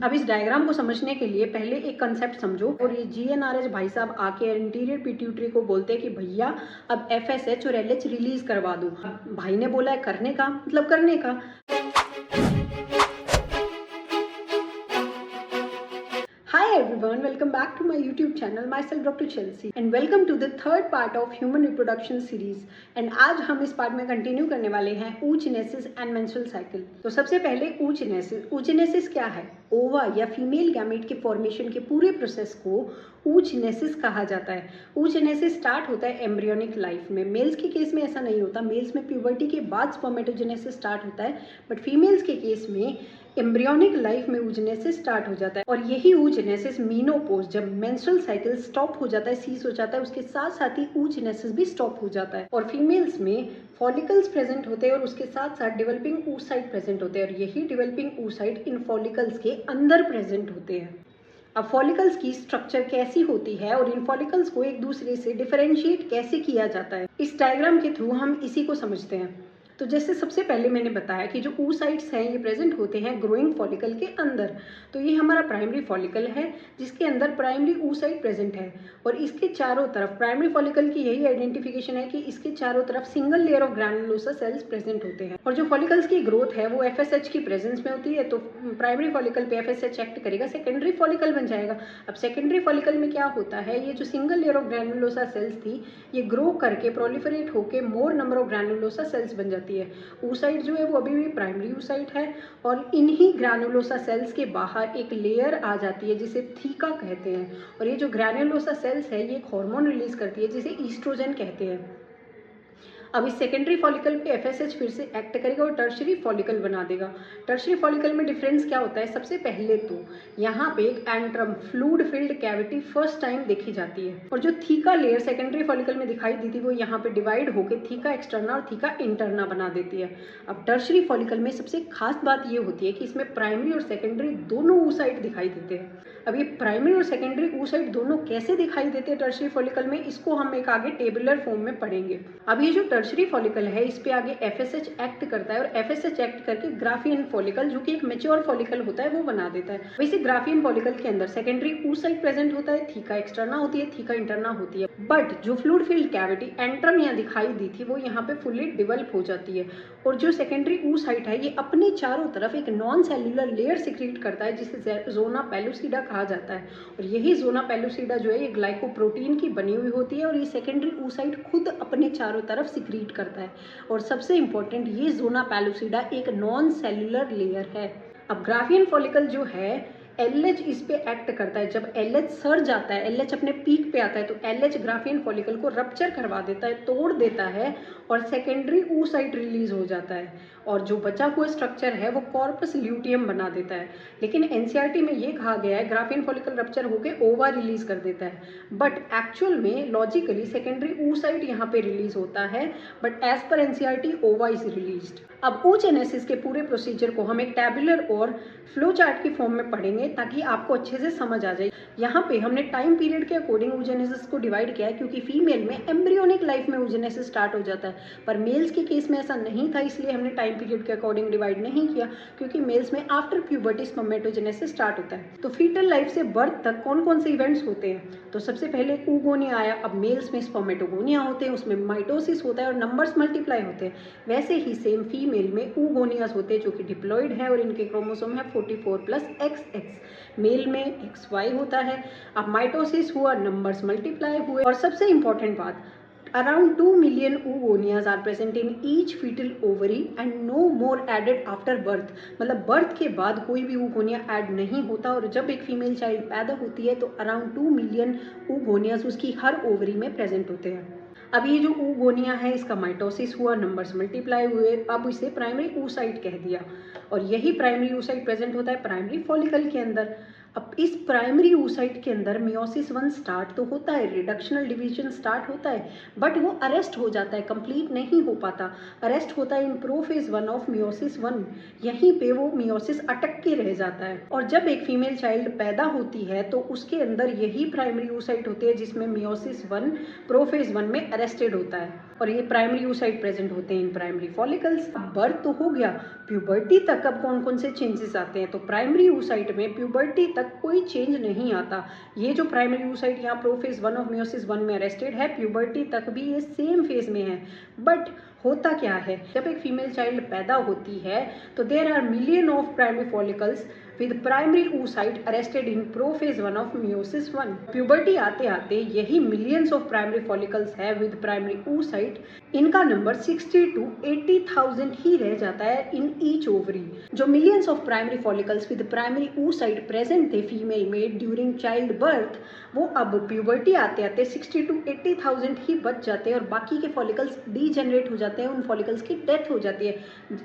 अब इस डायग्राम को समझने के लिए पहले एक कंसेप्ट समझो। और ये जीएनआरएच भाई साहब आके एंटीरियर पिट्यूटरी को बोलते हैं कि भैया अब एफएसएच और एलएच रिलीज करवा दो। भाई ने बोला है करने का मतलब करने का। Hi everyone, welcome back to my YouTube channel, myself Dr. Chelsea and welcome to the third part of human reproduction series। and आज हम इस पार्ट में कंटिन्यू करने वाले हैं oogenesis and menstrual cycle। तो सबसे पहले oogenesis क्या है? ओवा या फीमेल गैमेट के फॉर्मेशन के पूरे प्रोसेस को oogenesis कहा जाता है। oogenesis स्टार्ट होता है एम्ब्रियोनिक लाइफ में। मेल्स के केस में ऐसा नहीं होता, मेल्स में प्यूबर्टी के बाद स्पर्मेटोजेनेसिस स्टार्ट होता है, बट फीमेल्स के केस में एम्ब्रियोनिक लाइफ में oogenesis स्टार्ट हो जाता है। और यही oogenesis मीनोपॉज, जब मेंस्ट्रुअल साइकिल स्टॉप हो जाता है, सीज हो जाता है, उसके साथ साथ ही oogenesis भी स्टॉप हो जाता है। और फीमेल्स में फॉलिकल्स प्रेजेंट होते हैं और उसके साथ साथ डेवलपिंग oocyte प्रेजेंट होते हैं, और यही डेवलपिंग oocyte इन फॉलिकल्स के अंदर प्रेजेंट होते हैं। अब फॉलिकल्स की स्ट्रक्चर कैसी होती है और इन फॉलिकल्स को एक दूसरे से डिफरेंशिएट कैसे किया जाता है, इस डायग्राम के थ्रू हम इसी को समझते हैं। तो जैसे सबसे पहले मैंने बताया कि जो oocytes हैं ये प्रेजेंट होते हैं ग्रोइंग फॉलिकल के अंदर। तो ये हमारा प्राइमरी फॉलिकल है जिसके अंदर प्राइमरी oocyte प्रेजेंट है, और इसके चारों तरफ प्राइमरी फॉलिकल की यही आइडेंटिफिकेशन है कि इसके चारों तरफ single layer of granulosa cells present होते हैं। और जो फॉलिकल्स की ग्रोथ है वो एफएसएच की प्रेजेंस में होती है, तो प्राइमरी फॉलिकल पे एफएसएच एक्ट करेगा, सेकेंडरी फॉलिकल बन जाएगा। अब सेकेंडरी फॉलिकल में क्या होता है, ये जो single layer of granulosa cells थी ये ग्रो करके प्रोलिफरेट होकर मोर नंबर ऑफ ग्रैनुलोसा सेल्स बन जाती है। oocyte जो है वो अभी भी प्राइमरी oocyte है, और इन्हीं ग्रैनुलोसा सेल्स के बाहर एक लेयर आ जाती है जिसे थीका कहते हैं। और ये जो ग्रैनुलोसा सेल्स है ये एक हार्मोन रिलीज करती है जिसे ईस्ट्रोजन कहते हैं। अब इस सेकेंडरी फॉलिकल पे एफएसएच फिर से एक्ट करेगा और टर्शियरी फॉलिकल बना देगा। टर्शियरी फॉलिकल में डिफरेंस क्या होता है, सबसे पहले तो यहाँ पे एक antrum fluid filled cavity first time देखी जाती है, और जो थीका लेयर सेकेंडरी फॉलिकल में दिखाई दी थी वो यहाँ पे डिवाइड होकर थीका एक्सटर्ना और थीका इंटरना बना देती है। अब टर्शियरी फॉलिकल में सबसे खास बात ये होती है कि इसमें प्राइमरी और सेकेंडरी दोनों oocyte दिखाई देते हैं। अब ये प्राइमरी और सेकेंडरी oocyte दोनों कैसे दिखाई देते हैं टर्शियरी फॉलिकल में, इसको हम एक आगे टेबुलर फॉर्म में पढ़ेंगे। अब ये जो टर्शियरी फॉलिकल है इस पे आगे एफएसएच एक्ट करता है, और एफएसएच एक्ट करके ग्राफियन फॉलिकल जो कि एक मैच्योर फॉलिकल होता है वो बना देता है। वैसे ग्राफियन फॉलिकल के अंदर सेकेंडरी oocyte प्रेजेंट होता है, थीका एक्सटर्ना होती है, थीका इंटरना होती है, बट जो फ्लूइड फिल्ड कैविटी एंट्रम यहाँ दिखाई दी थी वो यहाँ पे फुल्ली डेवलप हो जाती है। और जो सेकेंडरी oocyte है ये अपने चारों तरफ एक नॉन सेल्यूलर लेयर सिक्रीट करता है जिसे जोना पेलुसिडा कहा जाता है। और यही जोना पेलुसिडा जो है ये ग्लाइकोप्रोटीन की बनी हुई होती है, और ये सेकेंडरी oocyte खुद अपने चारों तरफ सिक्रीट करता है। और सबसे इंपॉर्टेंट, ये जोना पेलुसिडा एक नॉन सेल्यूलर लेयर है। अब ग्राफियन फॉलिकल जो है एलएच इस पे एक्ट करता है। जब एलएच सर जाता है, एलएच अपने पीक पे आता है, तो एलएच ग्राफियन फॉलिकल को रप्चर करवा देता है, तोड़ देता है, और सेकेंडरी oocyte रिलीज हो जाता है, और जो बचा हुआ स्ट्रक्चर है वो कॉर्पस ल्यूटियम बना देता है। लेकिन एनसीईआरटी में ये कहा गया है ग्राफियन फॉलिकल रप्चर होकर ओवा रिलीज कर देता है, बट एक्चुअल में लॉजिकली सेकेंडरी oocyte यहाँ पे रिलीज होता है, बट एज पर एनसीईआरटी ओवा इज रिलीज्ड। अब oogenesis के पूरे प्रोसीजर को हम एक टैबुलर और फ्लो चार्ट की फॉर्म में पढ़ेंगे ताकि आपको अच्छे से समझ आ जाए। यहाँ पे हमने टाइम पीरियड के अकॉर्डिंग oogenesis को डिवाइड किया है, क्योंकि फीमेल में एम्ब्रियोनिक लाइफ में oogenesis स्टार्ट हो जाता है, पर मेल्स के केस में ऐसा नहीं था, इसलिए हमने टाइम पीरियड के अकॉर्डिंग डिवाइड नहीं किया, क्योंकि मेल्स में आफ्टर प्यूबर्टी स्पर्मेटोजेनेसिस स्टार्ट होता है। तो फीटल लाइफ से बर्थ तक कौन कौन से इवेंट्स होते हैं, तो सबसे पहले oogonia आया। अब मेल्स में स्पर्मेटोगोनिया होते हैं, उसमें माइटोसिस होता है और नंबर्स मल्टीप्लाई होते हैं। वैसे ही सेम फीमेल में oogoनियास होते हैं जो कि डिप्लॉइड है, और इनके क्रोमोसोम है 44+XX। मेल में XY होता है। अब माइटोसिस हुआ, नंबर्स मल्टीप्लाई हुए, और सबसे इंपॉर्टेंट बात, around 2 million oogonias are present in each fetal ovary and no more added after birth। मतलब बर्थ के बाद कोई भी oogonia ऐड नहीं होता, और जब एक फीमेल चाइल्ड पैदा होती है तो अराउंड 2 मिलियन oogonias उसकी हर ओवरी में प्रेजेंट होते हैं। अब ये जो oogonia है इसका माइटोसिस हुआ, नंबर्स मल्टीप्लाई हुए, अब इसे प्राइमरी oocyte कह दिया, और यही प्राइमरी oocyte प्रेजेंट होता है प्राइमरी फॉलिकल के अंदर। अब इस प्राइमरी oocyte के अंदर मियोसिस 1 स्टार्ट तो होता है, रिडक्शनल डिवीजन स्टार्ट होता है, बट वो अरेस्ट हो जाता है, कंप्लीट नहीं हो पाता। अरेस्ट होता है इन प्रोफेज 1 ऑफ मियोसिस 1, यहीं पे वो मियोसिस अटक के रह जाता है। और जब एक फीमेल चाइल्ड पैदा होती है तो उसके अंदर यही प्राइमरी oocyte होते हैं जिसमें मियोसिस 1 प्रोफेज 1 में अरेस्टेड होता है। और ये प्राइमरी oocyte प्रेजेंट होते हैं इन प्राइमरी फॉलिकल्स। बर्थ तो हो गया, प्यूबर्टी तक अब कौन कौन से चेंजेस आते हैं? तो प्राइमरी oocyte में प्यूबर्टी तक कोई चेंज नहीं आता। ये जो प्राइमरी oocyte यहाँ प्रोफेज 1 ऑफ मियोसिस 1 में अरेस्टेड है, प्यूबर्टी तक भी ये सेम फेज में है। बट होता क्या है, जब एक फीमेल चाइल्ड पैदा होती है तो there are million of primary follicles with primary oocyte arrested in prophase 1 of meiosis 1। Puberty आते आते यही मिलियंस ऑफ प्राइमरी फॉलिकल्स है विद प्राइमरी oocyte, इनका नंबर 60 to 80,000 ही रह जाता है इन ईच ओवरी। जो millions of primary follicles with primary oocyte present थे फीमेल में ड्यूरिंग चाइल्ड बर्थ, वो अब प्यूबर्टी आते आते 60 to 80,000 ही बच जाते हैं और बाकी के फॉलिकल्स डीजेनरेट हो जाते हैं, उन फॉलिकल्स की डेथ हो जाती है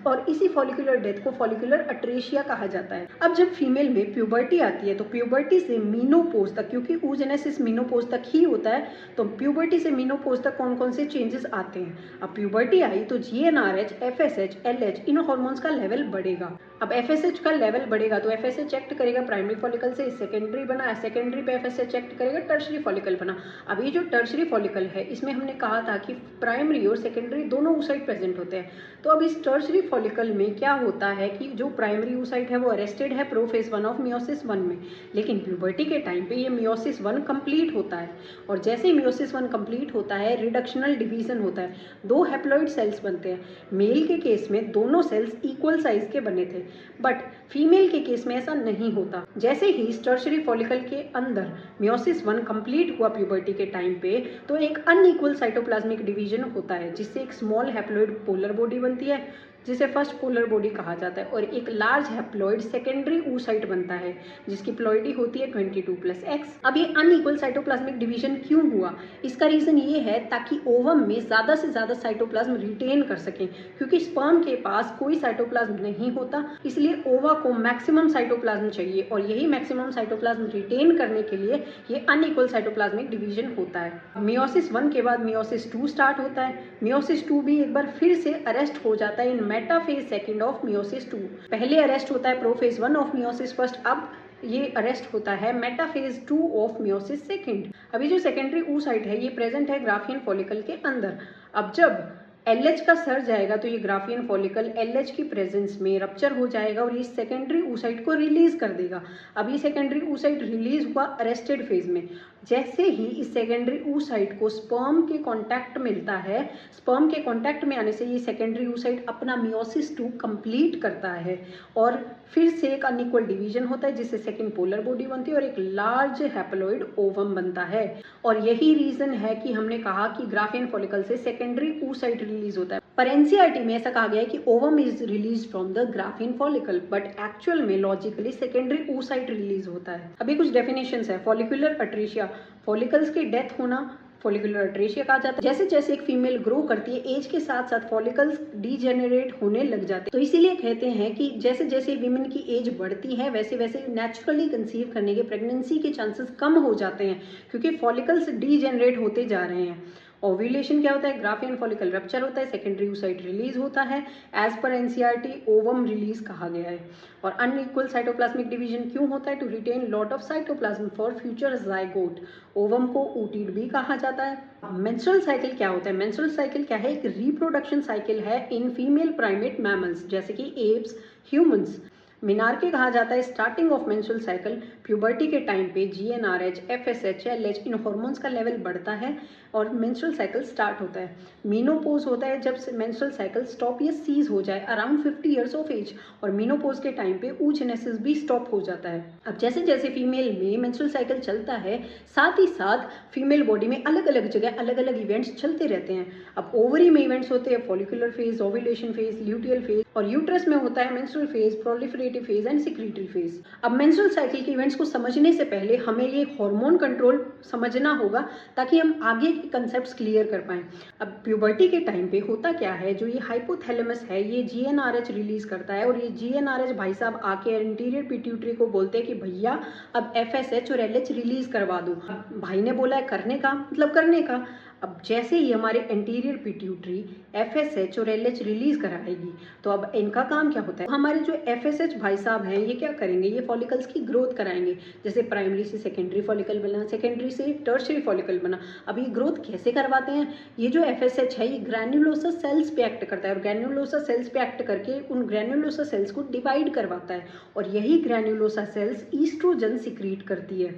और इसी फॉलिकुलर डेथ को फॉलिकुलर अट्रेशिया कहा जाता है। अब जब फीमेल में प्यूबर्टी आती है तो प्यूबर्टी से मीनोपोज तक, क्योंकि oogenesis मीनोपोज तक ही होता है, तो प्यूबर्टी से मीनोपोज तक कौन कौन से चेंजेस आते हैं? अब प्यूबर्टी आई तो GnRH, FSH, LH इन हार्मोन्स का लेवल बढ़ेगा। अब FSH का लेवल बढ़ेगा तो FSH एक्ट करेगा प्राइमरी फॉलिकल से, सेकेंडरी बना, सेकेंडरी पे FSH एक्ट करेगा, टर्शरी फॉलिकल बना। अब ये जो टर्शरी फॉलिकल है इसमें हमने कहा था कि प्राइमरी और सेकेंडरी दोनों oocyte प्रेजेंट होते हैं। तो अब इस टर्शरी फॉलिकल में क्या होता है कि जो प्राइमरी oocyte है वो अरेस्टेड है प्रोफेज 1 ऑफ मियोसिस 1 में, लेकिन प्यूबर्टी के टाइम पे ये मियोसिस 1 कंप्लीट होता है और जैसे ही मियोसिस 1 कंप्लीट होता है रिडक्शनल डिवीजन होता है, 2 हैप्लॉइड सेल्स बनते हैं। मेल के केस में दोनों सेल्स इक्वल साइज के बने थे, बट फीमेल के केस में ऐसा नहीं होता। जैसे ही टर्शरी फॉलिकल के अंदर मियोसिस 1 कंप्लीट हुआ प्यूबर्टी के टाइम पे, तो एक अनइक्वल साइटोप्लाज्मिक डिवीजन होता है जिससे एक स्मॉल हैप्लॉइड पोलर बॉडी बनती है जिसे फर्स्ट पोलर बॉडी कहा जाता है और एक लार्ज हैप्लॉइड सेकेंडरी oocyte बनता है जिसकी प्लॉइडी होती है 22+X। अब ये अनइक्वल साइटोप्लाज्मिक डिवीजन क्यों हुआ? इसका रीजन ये है ताकि ओवम में ज्यादा से ज्यादा साइटोप्लाज्म रिटेन कर सकें, क्योंकि स्पर्म के पास कोई साइटोप्लाज्म नहीं होता, इसलिए ओवा को मैक्सिमम साइटोप्लाज्म चाहिए और यही मैक्सिमम साइटोप्लाज्म रिटेन करने के लिए ये अनइक्वल साइटोप्लाज्मिक डिवीजन होता है। मियोसिस 1 के बाद मियोसिस 2 स्टार्ट होता है। मियोसिस 2 भी एक बार फिर से अरेस्ट हो जाता है इन मेटाफेज सेकंड ऑफ मियोसिस 2। पहले अरेस्ट होता है प्रोफेज 1 ऑफ मियोसिस फर्स्ट, अब ये अरेस्ट होता है मेटाफेज 2 ऑफ मियोसिस सेकंड। अभी जो सेकेंडरी oocyte है ये प्रेजेंट है ग्राफियन फॉलिकल के अंदर। अब जब LH का सर जाएगा तो ये ग्राफियन फॉलिकल LH की प्रेजेंस में रप्चर हो जाएगा और ये सेकेंडरी oocyte को रिलीज कर देगा। अब ये सेकेंडरी oocyte रिलीज हुआ अरेस्टेड फेज में। जैसे ही इस सेकेंडरी oocyte को स्पर्म के कांटेक्ट मिलता है, स्पर्म के कांटेक्ट में आने से ये सेकेंडरी oocyte अपना मियोसिस 2 कंप्लीट करता है और फिर से एक अनइक्वल डिवीजन होता है जिससे सेकेंड पोलर बॉडी बनती है और एक लार्ज हैप्लॉइड ओवम बनता है। और यही रीजन है कि हमने कहा कि ग्राफियन फॉलिकल से सेकेंडरी oocyte रिलीज होता है। पर एनसीईआरटी में ऐसा कहा गया है कि ovum is release from the Graafian follicle, but actual में लॉजिकली सेकेंडरी oocyte रिलीज होता है। अभी कुछ डेफिनेशंस है। फॉलिकुलर अट्रेशिया, फॉलिकल्स की डेथ होना फॉलिकुलर अट्रेशिया कहा जाता है। जैसे जैसे एक फीमेल ग्रो करती है एज के साथ साथ फॉलिकल्स डीजेनरेट होने लग जाते हैं, तो इसीलिए कहते हैं कि जैसे जैसे वीमेन की एज बढ़ती है वैसे वैसे नेचुरली कंसीव करने के, प्रेगनेंसी के चांसेस कम हो जाते हैं क्योंकि फॉलिकल्स डीजेनरेट होते जा रहे हैं। ओव्यूलेशन क्या होता है? ग्राफियन फॉलिकल रप्चर होता है, सेकेंडरी oocyte रिलीज होता है। As per NCERT ovum release कहा गया है। और अनइक्वल साइटोप्लाज्मिक डिवीजन क्यों होता है? To retain lot of cytoplasm for future zygote. Ovum को ootyte भी कहा जाता है। मेंस्ट्रुअल साइकिल क्या होता है? मेंस्ट्रुअल साइकिल क्या है? एक रिप्रोडक्शन साइकिल है इन फीमेल प्राइमेट मैमल्स जैसे कि एप्स, ह्यूमंस। मिनार्के कहा जाता है starting of menstrual cycle. Puberty के टाइम पे GnRH, FSH, LH इन हार्मोन्स का लेवल बढ़ता है और मेंस्ट्रुअल साइकिल स्टार्ट होता है। मीनोपोज होता है जब मेंस्ट्रुअल साइकिल स्टॉप या सीज हो जाए अराउंड 50 ईयर्स ऑफ एज, और मीनोपोज के टाइम पे oogenesis भी स्टॉप हो जाता है। अब जैसे जैसे फीमेल में मेंस्ट्रुअल साइकिल चलता है, साथ ही साथ फीमेल बॉडी में अलग अलग जगह अलग अलग इवेंट्स चलते रहते हैं। अब ओवरी में इवेंट्स होते हैं follicular phase, ovulation phase, luteal phase, और यूट्रस में होता है menstrual phase, proliferative phase and secretory phase. अब मेंस्ट्रुअल साइकिल के इवेंट्स को समझने से पहले हमें ये हार्मोन कंट्रोल समझना होगा ताकि हम आगे के कंसेप्ट्स क्लियर कर पाएं। अब प्यूबर्टी के टाइम पे होता क्या है, जो ये हाइपोथैलेमस है ये GnRH रिलीज करता है और ये GnRH भाई साहब आके इंटीरियर पिट्यूटरी को बोलते हैं कि भैया अब FSH और LH रिलीज करवा दो। भाई ने बोला है करने का, मतलब करने का। अब जैसे ही हमारे एंटीरियर पिट्यूटरी FSH और LH रिलीज कराएगी, तो अब इनका काम क्या होता है, हमारे जो FSH भाई साहब हैं ये क्या करेंगे, ये फॉलिकल्स की ग्रोथ कराएंगे। जैसे प्राइमरी से सेकेंडरी फॉलिकल बना, सेकेंडरी से टर्शियरी फॉलिकल बना। अब ये ग्रोथ कैसे करवाते हैं, ये जो FSH है ये ग्रैन्युलोसा सेल्स पे एक्ट करता है और ग्रैन्युलोसा सेल्स पे एक्ट करके उन ग्रैन्युलोसा सेल्स को डिवाइड करवाता है और यही ग्रैन्युलोसा सेल्स ईस्ट्रोजन सिक्रीट करती है।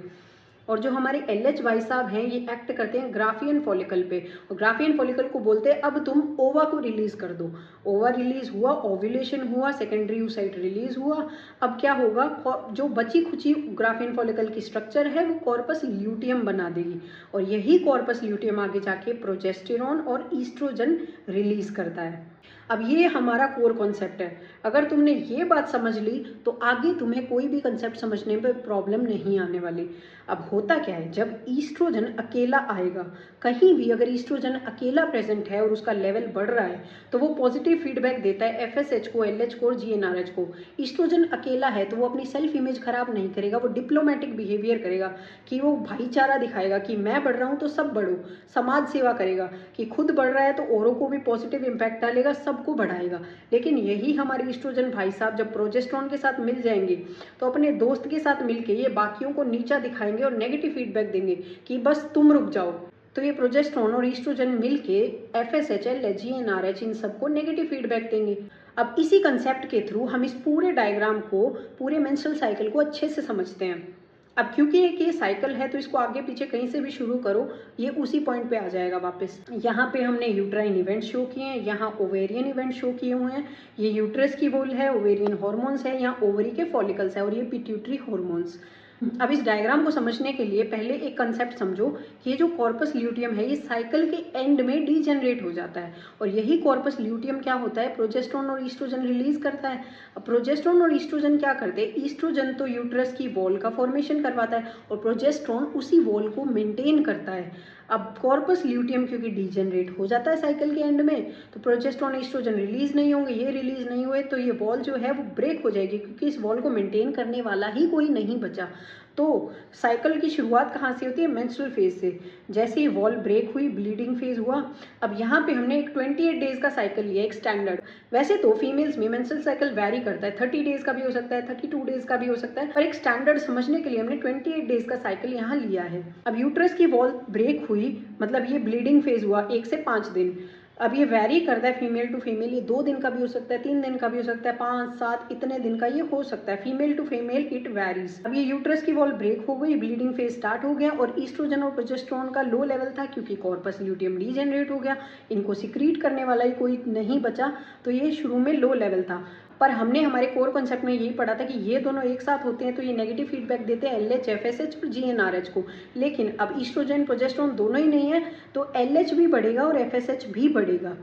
और जो हमारे LH भाई साहब हैं ये एक्ट करते हैं ग्राफियन फॉलिकल पे, और ग्राफियन फॉलिकल को बोलते हैं अब तुम ओवा को रिलीज कर दो। ओवा रिलीज हुआ, ओव्यूलेशन हुआ, सेकेंडरी oocyte रिलीज हुआ। अब क्या होगा, जो बची खुची ग्राफियन फॉलिकल की स्ट्रक्चर है वो कॉर्पस ल्यूटियम बना देगी और यही कॉर्पस ल्यूटियम आगे जाके प्रोजेस्टेरॉन और ईस्ट्रोजन रिलीज करता है। अब ये हमारा कोर कॉन्सेप्ट है। अगर तुमने ये बात समझ ली तो आगे तुम्हें कोई भी कंसेप्ट समझने में प्रॉब्लम नहीं आने वाली। अब होता क्या है, जब ईस्ट्रोजन अकेला आएगा, कहीं भी अगर ईस्ट्रोजन अकेला प्रेजेंट है और उसका लेवल बढ़ रहा है तो वो पॉजिटिव फीडबैक देता है FSH को, LH को और GnRH को। ईस्ट्रोजन अकेला है तो वो अपनी सेल्फ इमेज खराब नहीं करेगा, वो डिप्लोमेटिक बिहेवियर करेगा कि वो भाईचारा दिखाएगा कि मैं बढ़ रहा हूँ तो सब बढ़ो, समाज सेवा करेगा कि खुद बढ़ रहा है तो औरों को भी पॉजिटिव इम्पैक्ट डालेगा, सबको बढ़ाएगा। लेकिन यही हमारे ईस्ट्रोजन भाई साहब जब प्रोजेस्टेरॉन के साथ मिल जाएंगे तो अपने दोस्त के साथ मिलके ये बाकियों को नीचा दिखाएंगे और नेगेटिव फीडबैक देंगे कि बस तुम रुक जाओ। तो ये प्रोजेस्टेरॉन और ईस्ट्रोजन मिलके FSH, LH, GnRH इन सबको नेगेटिव फीडबैक देंगे। अब इसी कंसेप्ट के थ्रू हम इस पूरे डायग्राम को, पूरे मेंस्ट्रुअल साइकिल को अच्छे से समझते हैं। अब क्योंकि एक ये साइकिल है तो इसको आगे पीछे कहीं से भी शुरू करो ये उसी पॉइंट पे आ जाएगा वापस। यहाँ पे हमने यूट्राइन इवेंट शो किए हैं, यहाँ ओवेरियन इवेंट शो किए हुए हैं। ये यूट्रस की वॉल है, ओवेरियन हॉर्मोन्स है, यहाँ ओवरी के फॉलिकल्स है और ये पिट्यूटरी हॉर्मोन्स। अब इस डायग्राम को समझने के लिए पहले एक कंसेप्ट समझो कि ये जो कॉर्पस ल्यूटियम है ये साइकिल के एंड में डीजनरेट हो जाता है और यही कॉर्पस ल्यूटियम क्या होता है, प्रोजेस्टेरॉन और ईस्ट्रोजन रिलीज करता है। अब प्रोजेस्टेरॉन और ईस्ट्रोजन क्या करते हैं, ईस्ट्रोजन तो यूट्रस की वॉल का फॉर्मेशन करवाता है और प्रोजेस्टेरॉन उसी वॉल को मेंटेन करता है। अब कॉर्पस ल्यूटियम क्योंकि डीजनरेट हो जाता है साइकिल के एंड में तो प्रोजेस्टेरॉन ईस्ट्रोजन रिलीज नहीं होंगे, ये रिलीज नहीं हुए तो ये वॉल जो है वो ब्रेक हो जाएगी क्योंकि इस वॉल को मेंटेन करने वाला ही कोई नहीं बचा। तो साइकिल की शुरुआत कहाँ से होती है, मेंस्ट्रुअल फेज से। जैसे ही वॉल ब्रेक हुई, ब्लीडिंग फेज हुआ। अब यहाँ पे हमने एक 28 डेज का साइकिल लिया, एक स्टैंडर्ड। वैसे तो फीमेल्स में मेंस्ट्रुअल साइकिल वैरी करता है, 30 डेज का भी हो सकता है, 32 डेज का भी हो सकता है, पर एक स्टैंडर्ड समझने के लिए हमने 28 डेज का साइकिल यहाँ लिया है। अब यूट्रस की वॉल ब्रेक हुई, मतलब ये ब्लीडिंग फेज हुआ 1 से 5 दिन। अब ये वैरी करता है फीमेल टू फीमेल, ये 2 दिन का भी हो सकता है, 3 दिन का भी हो सकता है, 5, 7 इतने दिन का ये हो सकता है। Female to female it varies. अब ये यूट्रस की वॉल ब्रेक हो गई, ब्लीडिंग फेज स्टार्ट हो गया और ईस्ट्रोजन और प्रोजेस्टेरॉन का लो लेवल था क्योंकि कॉर्पस ल्यूटियम डीजनरेट हो गया, इनको सिक्रीट करने वाला ही कोई नहीं बचा, तो ये शुरू में लो लेवल था। पर हमने हमारे कोर कॉन्सेप्ट में यही पढ़ा था कि ये दोनों एक साथ होते हैं तो ये नेगेटिव फीडबैक देते हैं LH, FSH और GnRH को। लेकिन अब ईस्ट्रोजन प्रोजेस्टेरॉन दोनों ही नहीं है तो LH भी बढ़ेगा और FSH भी बढ़ेगा।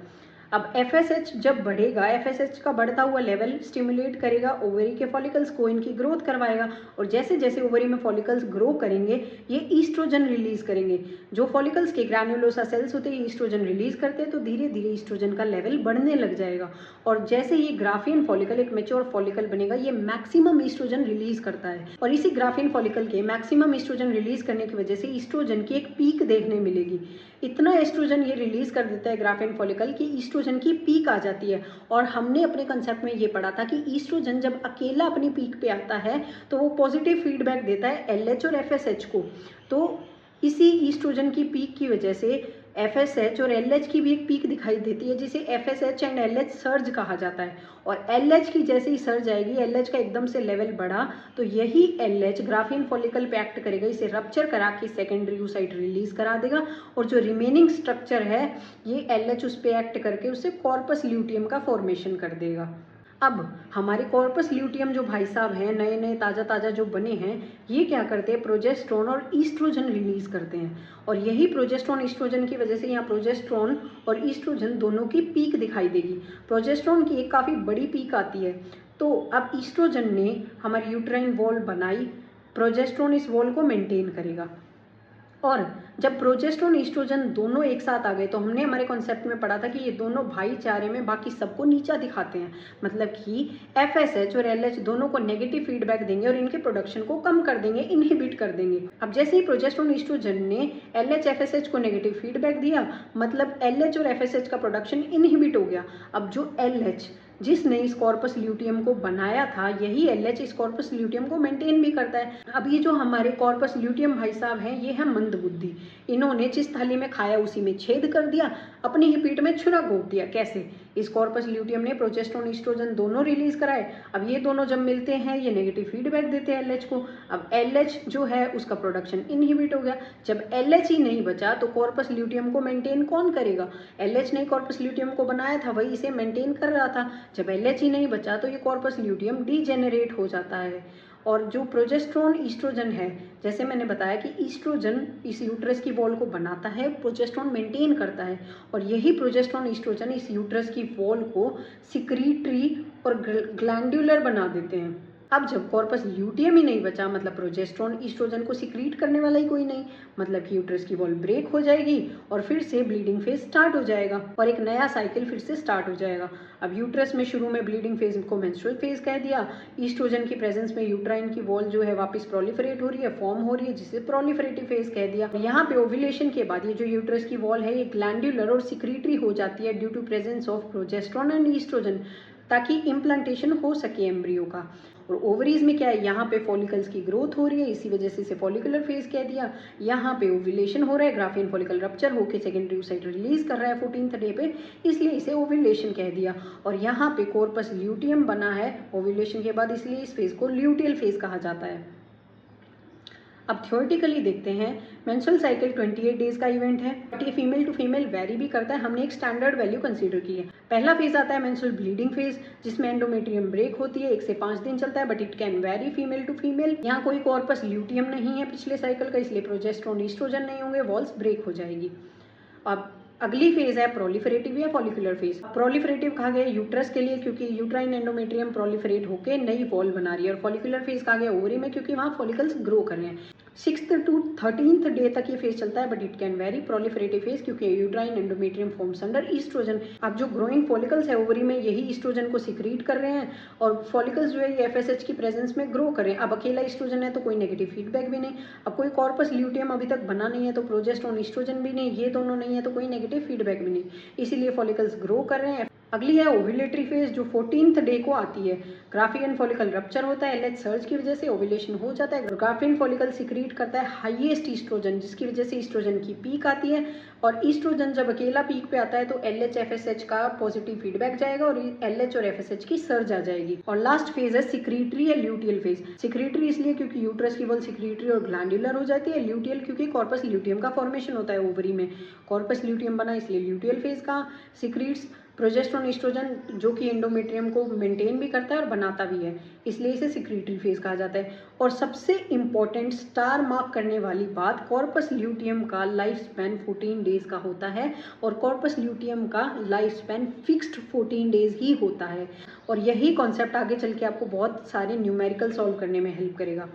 अब FSH जब बढ़ेगा, FSH का बढ़ता हुआ लेवल स्टिमुलेट करेगा ओवरी के फॉलिकल्स को, इनकी ग्रोथ करवाएगा और जैसे जैसे ओवरी में फॉलिकल्स ग्रो करेंगे ये ईस्ट्रोजन रिलीज करेंगे। जो फॉलिकल्स के ग्रैन्युलोसा सेल्स होते हैं ईस्ट्रोजन रिलीज करते हैं तो धीरे धीरे ईस्ट्रोजन का लेवल बढ़ने लग जाएगा और जैसे ये ग्राफियन फॉलिकल एक मैच्योर फॉलिकल बनेगा ये मैक्सिमम ईस्ट्रोजन रिलीज करता है और इसी ग्राफियन फॉलिकल के मैक्सिमम ईस्ट्रोजन रिलीज करने की वजह से ईस्ट्रोजन की एक पीक देखने मिलेगी। इतना एस्ट्रोजन ये रिलीज कर देता है ग्राफियन फॉलिकल की ईस्ट्रोजन की पीक आ जाती है। और हमने अपने कंसेप्ट में ये पढ़ा था कि ईस्ट्रोजन जब अकेला अपनी पीक पे आता है तो वो पॉजिटिव फीडबैक देता है LH और FSH को। तो इसी ईस्ट्रोजन की पीक की वजह से FSH और LH की भी एक पीक दिखाई देती है जिसे FSH एंड LH सर्ज कहा जाता है और LH की जैसे ही सर्ज आएगी, LH का एकदम से लेवल बढ़ा तो यही LH ग्राफियन फॉलिकल पे एक्ट करेगा, इसे रप्चर करा के सेकेंडरी oocyte रिलीज करा देगा और जो रिमेनिंग स्ट्रक्चर है ये LH उस पर एक्ट करके उससे कॉर्पस ल्यूटियम का फॉर्मेशन कर देगा। अब हमारे कॉर्पस ल्यूटियम जो भाई साहब हैं, नए नए ताज़ा ताज़ा जो बने हैं, ये क्या करते हैं, प्रोजेस्टेरॉन और ईस्ट्रोजन रिलीज करते हैं और यही प्रोजेस्टेरॉन ईस्ट्रोजन की वजह से यहाँ प्रोजेस्टेरॉन और ईस्ट्रोजन दोनों की पीक दिखाई देगी। प्रोजेस्टेरॉन की एक काफ़ी बड़ी पीक आती है। तो अब ईस्ट्रोजन ने हमारी यूट्राइन वॉल बनाई, प्रोजेस्टेरॉन इस वॉल को मेंटेन करेगा। और जब प्रोजेस्टेरोन ईस्ट्रोजन दोनों एक साथ आ गए तो हमने हमारे कॉन्सेप्ट में पढ़ा था कि ये दोनों भाईचारे में बाकी सबको नीचा दिखाते हैं, मतलब कि FSH और LH दोनों को नेगेटिव फीडबैक देंगे और इनके प्रोडक्शन को कम कर देंगे, इनहिबिट कर देंगे। अब जैसे ही प्रोजेस्टेरोन ईस्ट्रोजन ने LH FSH को नेगेटिव फीडबैक दिया, मतलब LH और FSH का प्रोडक्शन इनहिबिट हो गया। अब जो LH जिसने इस कॉर्पस ल्यूटियम को बनाया था, यही LH इस कॉर्पस ल्यूटियम को मेंटेन भी करता है। अब ये जो हमारे कॉर्पस ल्यूटियम भाई साहब हैं, ये है मंदबुद्धि। इन्होंने जिस थाली में खाया उसी में छेद कर दिया, अपनी ही पीठ में छुरा घोंप दिया। कैसे? इस कॉर्पस ल्यूटियम ने प्रोजेस्टेरोन ईस्ट्रोजन दोनों रिलीज कराए। अब ये दोनों जब मिलते हैं, ये नेगेटिव फीडबैक देते हैं LH को। अब LH जो है उसका प्रोडक्शन इनहिबिट हो गया। जब LH ही नहीं बचा तो कॉर्पस ल्यूटियम को मेंटेन कौन करेगा? LH ने कॉर्पस ल्यूटियम को बनाया था, वही इसे मेंटेन कर रहा था। जब LH ही नहीं बचा तो ये कॉर्पस ल्यूटियम डीजेनरेट हो जाता है। और जो प्रोजेस्टेरोन ईस्ट्रोजन है, जैसे मैंने बताया कि ईस्ट्रोजन इस यूट्रस की वॉल को बनाता है, प्रोजेस्टेरोन मेंटेन करता है, और यही प्रोजेस्टेरोन ईस्ट्रोजन इस यूट्रस की वॉल को सिक्रीटरी और ग्लैंडुलर बना देते हैं। अब जब कॉर्पस ल्यूटियम ही नहीं बचा, मतलब प्रोजेस्टेरोन ईस्ट्रोजन को सिक्रीट करने वाला ही कोई नहीं, मतलब कि यूट्रस की वॉल ब्रेक हो जाएगी और फिर से ब्लीडिंग फेज स्टार्ट हो जाएगा और एक नया साइकिल फिर से स्टार्ट हो जाएगा। अब यूट्रस में शुरू में ब्लीडिंग फेज को मेंस्ट्रुअल फेज कह दिया। ईस्ट्रोजन की प्रेजेंस में यूट्राइन की वॉल जो है वापस प्रोलिफरेट हो रही है, फॉर्म हो रही है, जिसे प्रोलिफरेटिव फेज कह दिया। यहाँ पे ओव्यूलेशन के बाद ये जो यूट्रस की वॉल है, ये ग्लैंडुलर और सिक्रीटरी हो जाती है due to presence of progesterone and oestrogen, ताकि इम्प्लांटेशन हो सके एम्ब्रियो का। और ओवरीज में क्या है, यहाँ पे फॉलिकल्स की ग्रोथ हो रही है, इसी वजह से इसे फॉलिकुलर फेज कह दिया। यहाँ पे ओव्यूलेशन हो रहा है, ग्राफियन फॉलिकल रप्चर होकर सेकेंडरी oocyte रिलीज कर रहा है 14th डे पे, इसलिए इसे ओव्यूलेशन कह दिया। और यहाँ पे कॉर्पस ल्यूटियम बना है ओव्यूलेशन के बाद, इसलिए इस फेज को ल्यूटियल फेज कहा जाता है। अब थ्योरेटिकली देखते हैं, मेंस्ट्रुअल साइकिल 28 डेज का इवेंट है, बट ये फीमेल टू फीमेल वेरी भी करता है। हमने एक स्टैंडर्ड वैल्यू कंसीडर की है। पहला फेज आता है मेंस्ट्रुअल ब्लीडिंग फेज, जिसमें एंडोमेट्रियम ब्रेक होती है, 1 से 5 दिन चलता है, but it can vary female to female. यहाँ कोई कॉर्पस ल्यूटियम नहीं है पिछले साइकिल का, इसलिए प्रोजेस्टेरोन ईस्ट्रोजन नहीं होंगे, वॉल्स ब्रेक हो जाएगी। अब अगली फेज है प्रोलिफरेटिव या फॉलिकुलर फेज। प्रोलिफरेटिव कहा गया यूट्रस के लिए, क्योंकि यूट्राइन एंडोमेट्रियम प्रोलिफरेट होकर नई वॉल बना रही है, और फॉलिकुलर फेज कहा गया ओवरी में, क्योंकि वहाँ फॉलिकल्स ग्रो कर रहे हैं। 6th to 13th डे तक ये फेज चलता है, but it can very proliferative phase, क्योंकि uterine endometrium forms under oestrogen. अब जो ग्रोइंग फॉलिकल्स है ओवरी में, यही ईस्ट्रोजन को सिक्रीट कर रहे हैं, और फॉलिकल्स जो है ये FSH की प्रेजेंस में ग्रो कर रहे हैं। अब अकेला ईस्ट्रोजन है तो कोई नेगेटिव फीडबैक भी नहीं। अब कोई कॉर्पस ल्यूटियम अभी तक बना नहीं है तो प्रोजेस्टेरोन ईस्ट्रोजन भी नहीं, ये दोनों नहीं है तो कोई नेगेटिव फीडबैक भी नहीं, इसीलिए फॉलिकल्स ग्रो कर रहे हैं। अगली है ओव्यूलेटरी फेज, जो 14th डे को आती है। ग्राफियन फॉलिकल रप्चर होता है, LH सर्ज की वजह से ओव्यूलेशन हो जाता है। ग्राफियन फॉलिकल सिक्रीट करता है हाईएस्ट ईस्ट्रोजन, जिसकी वजह से ईस्ट्रोजन की पीक आती है, और ईस्ट्रोजन जब अकेला पीक पे आता है तो LH FSH का पॉजिटिव फीडबैक जाएगा और LH और FSH की सर्ज आ जाएगी। और लास्ट फेज है सिक्रीटरी या ल्यूटियल फेज। सिक्रीटरी इसलिए क्योंकि यूट्रस की वॉल सिक्रीटरी और ग्लैंडुलर हो जाती है, ल्यूटियल क्योंकि कॉर्पस ल्यूटियम का फॉर्मेशन होता है ओवरी में, कॉर्पस ल्यूटियम बना इसलिए ल्यूटियल फेज का। सिक्रीट्स प्रोजेस्टेरोन ईस्ट्रोजन जो कि एंडोमेट्रियम को मेंटेन भी करता है और बनाता भी है, इसलिए इसे सिक्रीटरी फेज कहा जाता है। और सबसे इंपॉर्टेंट स्टार मार्क करने वाली बात, कॉर्पस ल्यूटियम का लाइफ स्पैन 14 डेज का होता है, और कॉर्पस ल्यूटियम का लाइफ स्पैन फिक्स्ड 14 डेज ही होता है। और यही कॉन्सेप्ट आगे चल के आपको बहुत सारे न्यूमेरिकल सॉल्व करने में हेल्प करेगा।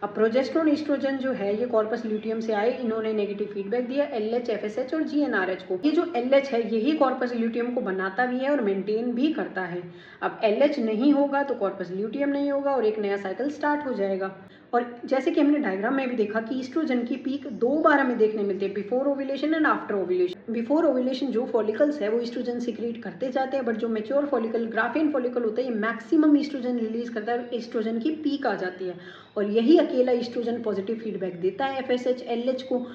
अब प्रोजेस्टेरोन ईस्ट्रोजन जो है ये कॉर्पस ल्यूटियम से आए, इन्होंने नेगेटिव फीडबैक दिया LH FSH और GnRH को। ये जो LH है यही कॉर्पस ल्यूटियम को बनाता भी है और मेंटेन भी करता है। अब LH नहीं होगा तो कॉर्पस ल्यूटियम नहीं होगा और एक नया साइकिल स्टार्ट हो जाएगा। और जैसे कि हमने डायग्राम में भी देखा कि ईस्ट्रोजन की पीक 2 बार हमें देखने मिलती है, before ovulation and after ovulation. Before ovulation जो फॉलिकल्स है वो ईस्ट्रोजन सिक्रीट करते जाते हैं, बट जो मैच्योर फॉलिकल ग्राफियन फॉलिकल होता है ये मैक्सिमम ईस्ट्रोजन रिलीज करता है, ईस्ट्रोजन की पीक आ जाती है, और यही अकेला ईस्ट्रोजन पॉजिटिव फीडबैक देता है FSH LH को,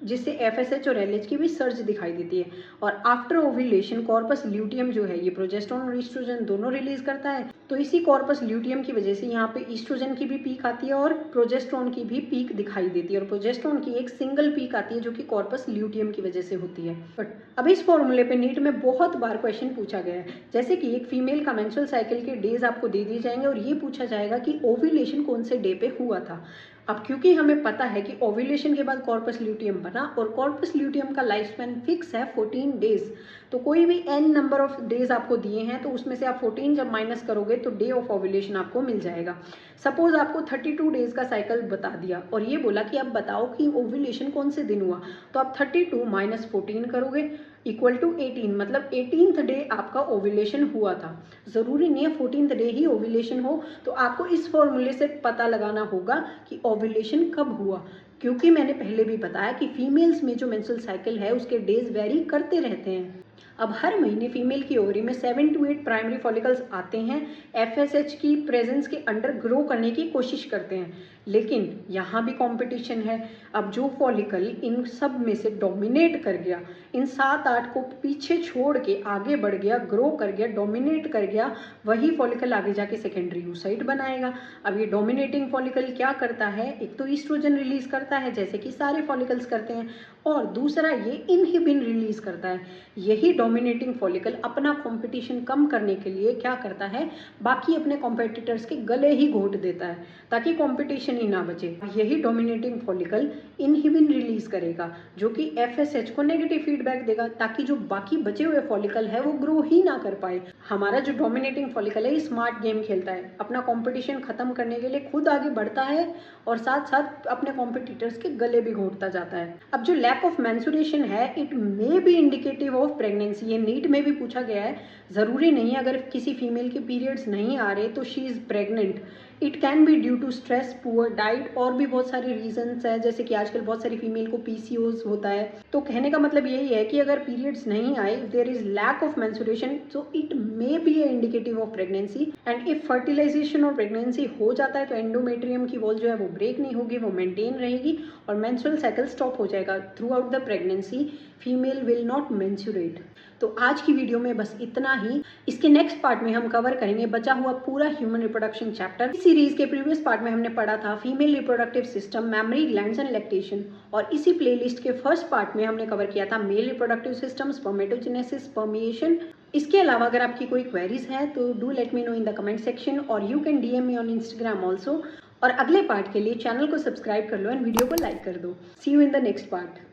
जिससे FSH और LH की भी सर्ज दिखाई देती है। और आफ्टर ओव्यूलेशन कॉर्पस ल्यूटियम जो है ये प्रोजेस्टेरोन और ईस्ट्रोजन दोनों रिलीज करता है, तो इसी कॉर्पस ल्यूटियम की वजह से यहाँ पे ईस्ट्रोजन की भी पीक आती है और प्रोजेस्टेरोन की भी पीक दिखाई देती है, और प्रोजेस्टेरोन की एक सिंगल पीक आती है जो कि कॉर्पस ल्यूटियम की वजह से होती है। बट अब इस फॉर्मूले पे नीट में बहुत बार क्वेश्चन पूछा गया है, जैसे कि एक फीमेल का मेंस्ट्रुअल साइकिल के डेज आपको दे दिए जाएंगे और ये पूछा जाएगा कि ओव्यूलेशन कौन से डे पे हुआ था। अब क्योंकि हमें पता है कि ओव्यूलेशन के बाद कॉर्पस ल्यूटियम बना और कॉर्पस ल्यूटियम का लाइफ स्पैन फिक्स है 14 डेज, तो कोई भी n नंबर ऑफ डेज आपको दिए हैं तो उसमें से आप 14 जब माइनस करोगे तो डे ऑफ ओव्यूलेशन आपको मिल जाएगा। सपोज आपको 32 डेज का साइकिल बता दिया और ये बोला कि अब बताओ कि ओव्यूलेशन कौन से दिन हुआ, तो आप 32 माइनस 14 करोगे इक्वल टू 18, मतलब 18th डे आपका ओव्यूलेशन हुआ था। ज़रूरी नहीं है 14th डे ही ओव्यूलेशन हो, तो आपको इस फॉर्मूले से पता लगाना होगा कि ओव्यूलेशन कब हुआ, क्योंकि मैंने पहले भी बताया कि फीमेल्स में जो मेंस्ट्रुअल साइकिल है उसके डेज वेरी करते रहते हैं। अब हर महीने फीमेल की ओवरी में 7 to 8 प्राइमरी फॉलिकल्स आते हैं, एफएसएच की प्रेजेंस के अंडर ग्रो करने की कोशिश करते हैं, लेकिन यहाँ भी कंपटीशन है। अब जो फॉलिकल इन सब में से डोमिनेट कर गया, इन 7-8 को पीछे छोड़ के आगे बढ़ गया, ग्रो कर गया, डोमिनेट कर गया, वही फॉलिकल आगे जाके सेकेंडरी oocyte बनाएगा। अब ये डोमिनेटिंग फॉलिकल क्या करता है, एक तो ईस्ट्रोजन रिलीज करता है जैसे कि सारे फॉलिकल्स करते हैं, और दूसरा ये इनहिबिन रिलीज करता है। यही डोमिनेटिंग फॉलिकल अपना कंपटीशन कम करने के लिए क्या करता है, बाकी अपने कॉम्पिटिटर्स के गले ही घोट देता है ताकि कंपटीशन ही ना बचे। यही डोमिनेटिंग फॉलिकल इनहिबिन रिलीज करेगा जो कि एफएसएच को नेगेटिव फीडबैक देगा ताकि जो बाकी बचे हुए फॉलिकल है वो ग्रो ही ना कर पाए। हमारा जो डोमिनेटिंग फॉलिकल है स्मार्ट गेम खेलता है, अपना कंपटीशन खत्म करने के लिए खुद आगे बढ़ता है और साथ साथ अपने कॉम्पिटिटर्स के गले भी घोटता जाता है। अब जो लैक ऑफ मेंस्ट्रुएशन है it may B indicative of pregnancy, ये नीट में भी पूछा गया है। ज़रूरी नहीं है अगर किसी फीमेल के पीरियड्स नहीं आ रहे तो she is pregnant, it can be due to stress, poor diet और भी बहुत सारे रीजंस है, जैसे कि आजकल बहुत सारी फीमेल को पीसीओएस होता है। तो कहने का मतलब यही है कि अगर पीरियड्स नहीं आए, there is lack of menstruation, so it may be a indicative of pregnancy. And if fertilisation और प्रेगनेंसी हो जाता है तो एंडोमेट्रियम की वॉल जो है वो ब्रेक नहीं होगी, वो मेंटेन रहेगी और मेंस्ट्रुअल साइकिल स्टॉप हो जाएगा। Through out the pregnancy female will not menstruate. तो आज की वीडियो में बस इतना ही। इसके नेक्स्ट पार्ट में हम कवर करेंगे बचा हुआ पूरा ह्यूमन रिप्रोडक्शन चैप्टर। इस सीरीज के प्रीवियस पार्ट में हमने पढ़ा था female reproductive system, mammary glands and lactation, और इसी प्लेलिस्ट के फर्स्ट पार्ट में हमने कवर किया था male reproductive system, spermatogenesis, spermiation. इसके अलावा अगर आपकी कोई क्वेरीज है तो do let me know in the comment section और you can DM me on Instagram also. और अगले पार्ट के लिए चैनल को सब्सक्राइब कर लो एंड वीडियो को लाइक कर दो। See you in the next part.